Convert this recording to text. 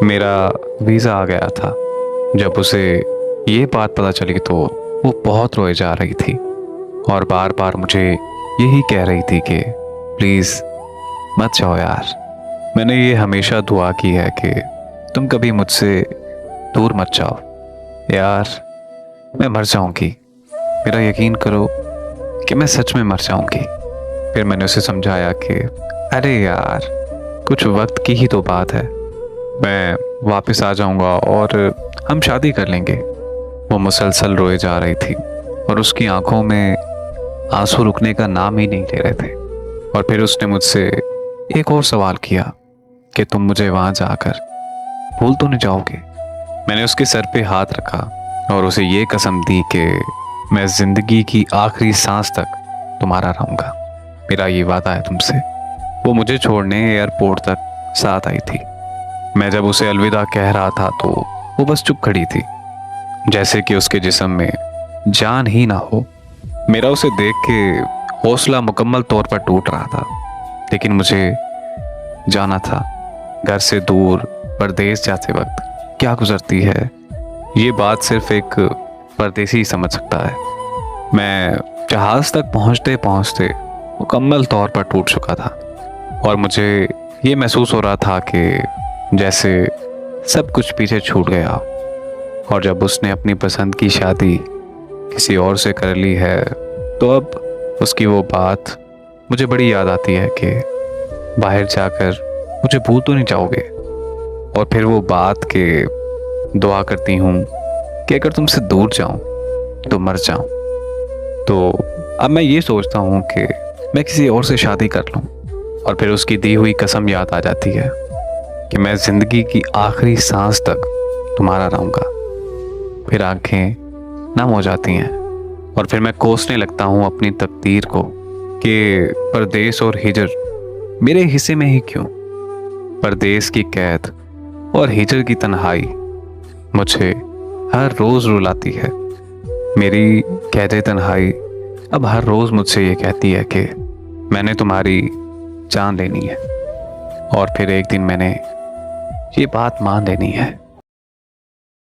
मेरा वीज़ा आ गया था। जब उसे ये बात पता चली तो वो बहुत रोए जा रही थी और बार बार मुझे यही कह रही थी कि प्लीज़ मत जाओ यार। मैंने ये हमेशा दुआ की है कि तुम कभी मुझसे दूर मत जाओ यार। मैं मर जाऊंगी, मेरा यकीन करो कि मैं सच में मर जाऊंगी। फिर मैंने उसे समझाया कि अरे यार, कुछ वक्त की ही तो बात है, मैं वापस आ जाऊंगा और हम शादी कर लेंगे। वो मुसलसल रोए जा रही थी और उसकी आंखों में आंसू रुकने का नाम ही नहीं ले रहे थे। और फिर उसने मुझसे एक और सवाल किया कि तुम मुझे वहां जाकर भूल तो नहीं जाओगे। मैंने उसके सर पे हाथ रखा और उसे ये कसम दी कि मैं जिंदगी की आखिरी सांस तक तुम्हारा रहूंगा। मेरा ये वादा है तुमसे। वो मुझे छोड़ने एयरपोर्ट तक साथ आई थी। मैं जब उसे अलविदा कह रहा था तो वो बस चुप खड़ी थी, जैसे कि उसके जिस्म में जान ही ना हो। मेरा उसे देख के हौसला मुकम्मल तौर पर टूट रहा था, लेकिन मुझे जाना था। घर से दूर परदेश जाते वक्त क्या गुजरती है, ये बात सिर्फ एक परदेसी ही समझ सकता है। मैं जहाज तक पहुंचते पहुंचते मुकम्मल तौर पर टूट चुका था और मुझे ये महसूस हो रहा था कि जैसे सब कुछ पीछे छूट गया। और जब उसने अपनी पसंद की शादी किसी और से कर ली है तो अब उसकी वो बात मुझे बड़ी याद आती है कि बाहर जाकर मुझे भूल तो नहीं जाओगे। और फिर वो बात के दुआ करती हूँ कि अगर तुमसे दूर जाऊं तो मर जाऊं। तो अब मैं ये सोचता हूँ कि मैं किसी और से शादी कर लूं और फिर उसकी दी हुई कसम याद आ जाती है कि मैं जिंदगी की आखिरी सांस तक तुम्हारा रहूंगा। फिर आंखें नम हो जाती हैं और फिर मैं कोसने लगता हूँ अपनी तकदीर को कि परदेश और हिजर मेरे हिस्से में ही क्यों। परदेश की कैद और हिजर की तन्हाई मुझे हर रोज रुलाती है। मेरी कैद तन्हाई अब हर रोज मुझसे ये कहती है कि मैंने तुम्हारी जान लेनी है और फिर एक दिन मैंने ये बात मान लेनी है।